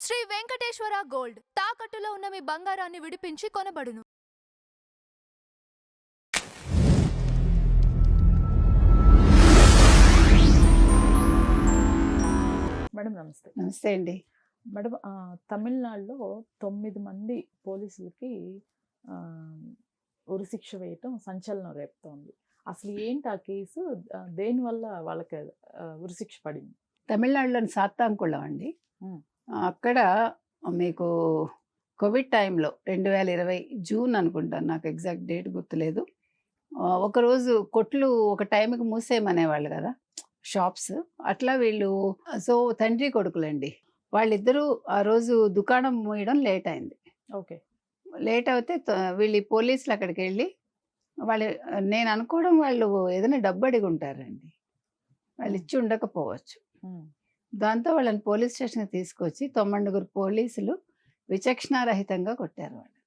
Shri Venkateswara gold తాకట్టులో ఉన్న మీ బంగారాన్ని విడిపించి కొనబడును. మేడం నమస్తే. నమస్తే అండి. మేడం తమిళనాడులో 9 మంది పోలీసులకి ఉరిశిక్ష వేయటం సంచలనం రేపుతోంది. అసలు ఏంటి ఆ కేసు? దేనివల్ల వాళ్ళకి ఉరిశిక్ష పడింది? తమిళనాడులోని సాత్తాంకుళం అండి. అక్కడ మీకు కోవిడ్ టైంలో 2020 జూన్ అనుకుంటాను, నాకు ఎగ్జాక్ట్ డేట్ గుర్తులేదు. ఒకరోజు కొట్లు ఒక టైంకి మూసేయమనేవాళ్ళు కదా, షాప్స్. అట్లా వీళ్ళు తండ్రి కొడుకులండి, వాళ్ళిద్దరూ ఆ రోజు దుకాణం మూయడం లేట్ అయింది. ఓకే. లేట్ అవుతే వీళ్ళు పోలీసులు అక్కడికి వెళ్ళి నేను అనుకోవడం వాళ్ళు ఏదైనా డబ్బు అడిగి ఉంటారండి, వాళ్ళు ఇచ్చి ఉండకపోవచ్చు. దాంతో వాళ్ళని పోలీస్ స్టేషన్కి తీసుకొచ్చి 9 పోలీసులు విచక్షణారహితంగా కొట్టారు వాళ్ళని.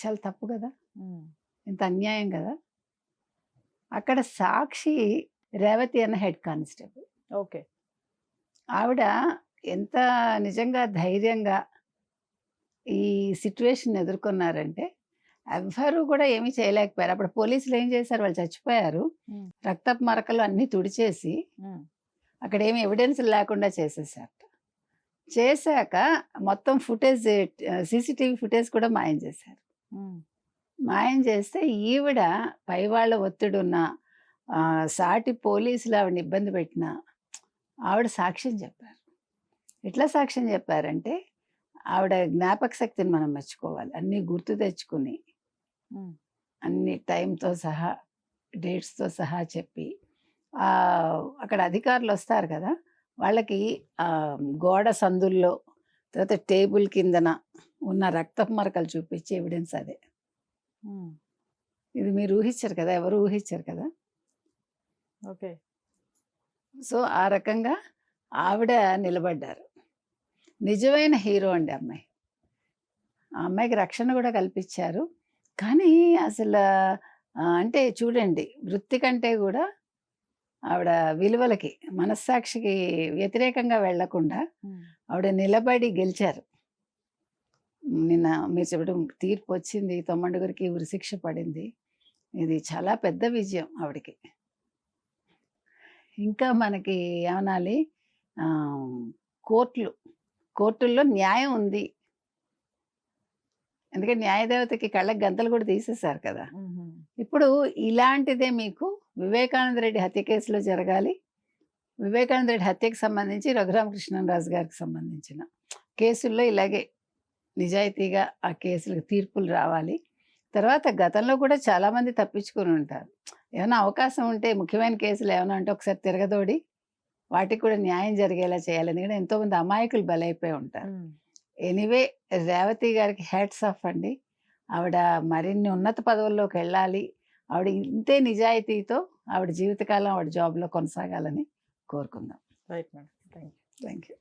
చాలా తప్పు కదా, ఇంత అన్యాయం కదా. అక్కడ సాక్షి రేవతి అన్న హెడ్ కానిస్టేబుల్. ఓకే. ఆవిడ ఎంత నిజంగా ధైర్యంగా ఈ సిచ్యువేషన్ ఎదుర్కొన్నారంటే ఎవ్వరూ కూడా ఏమీ చేయలేకపోయారు. అప్పుడు పోలీసులు ఏం చేశారు, వాళ్ళు చచ్చిపోయారు, రక్తపు మరకలు అన్నీ తుడిచేసి అక్కడ ఏమి ఎవిడెన్స్ లేకుండా చేసేసారు. చేశాక మొత్తం ఫుటేజ్, సీసీటీవీ ఫుటేజ్ కూడా మాయం చేశారు. మాయం చేస్తే ఈవిడ పైవాళ్ళ ఒత్తిడి ఉన్న సాటి పోలీసులు ఆవిడని ఇబ్బంది పెట్టిన ఆవిడ సాక్ష్యం చెప్పారు. ఎట్లా సాక్ష్యం చెప్పారంటే, ఆవిడ జ్ఞాపక శక్తిని మనం మెచ్చుకోవాలి. అన్నీ గుర్తు తెచ్చుకుని అన్ని టైంతో సహా డేట్స్తో సహా చెప్పి, అక్కడ అధికారులు వస్తారు కదా, వాళ్ళకి గోడ సందుల్లో తర్వాత టేబుల్ కిందన ఉన్న రక్తపు మరకలు చూపించి ఎవిడెన్స్ అదే. ఇది మీరు ఊహించారు కదా, ఎవరు ఊహించారు కదా. ఓకే. సో ఆ రకంగా ఆవిడ నిలబడ్డారు. నిజమైన హీరో అండి అమ్మాయి. ఆ అమ్మాయికి రక్షణ కూడా కల్పించారు. కానీ అసలు అంటే చూడండి, వృత్తి కంటే కూడా ఆవిడ విలువలకి, మనస్సాక్షికి వ్యతిరేకంగా వెళ్లకుండా ఆవిడ నిలబడి గెలిచారు. నిన్న మీరు చెప్పడం తీర్పు వచ్చింది, 9 ఉరిశిక్ష పడింది. ఇది చాలా పెద్ద విజయం ఆవిడకి. ఇంకా మనకి ఏమనాలి, కోర్టుల్లో న్యాయం ఉంది. ఎందుకంటే న్యాయదేవతకి కళ్ళకి గంతలు కూడా తీసేశారు కదా. ఇప్పుడు ఇలాంటిదే మీకు వివేకానంద రెడ్డి హత్య కేసులో జరగాలి. వివేకానంద రెడ్డి హత్యకి సంబంధించి రఘురామకృష్ణరాజు గారికి సంబంధించిన కేసుల్లో ఇలాగే నిజాయితీగా ఆ కేసులకు తీర్పులు రావాలి. తర్వాత గతంలో కూడా చాలామంది తప్పించుకొని ఉంటారు. ఏమైనా అవకాశం ఉంటే ముఖ్యమైన కేసులు ఏమైనా ఉంటే ఒకసారి తిరగదోడి వాటికి కూడా న్యాయం జరిగేలా చేయాలి. ఎందుకంటే ఎంతోమంది అమాయకులు బలైపోయి ఉంటారు. ఎనీవే, రేవతి గారికి హ్యాట్స్ ఆఫ్ అండి. ఆవిడ మరిన్ని ఉన్నత పదవుల్లోకి వెళ్ళాలి. ఆవిడ ఇంతే నిజాయితీతో ఆవిడ జీవితకాలం ఆవిడ జాబ్లో కొనసాగాలని కోరుకుందాం. Right madam. Thank you.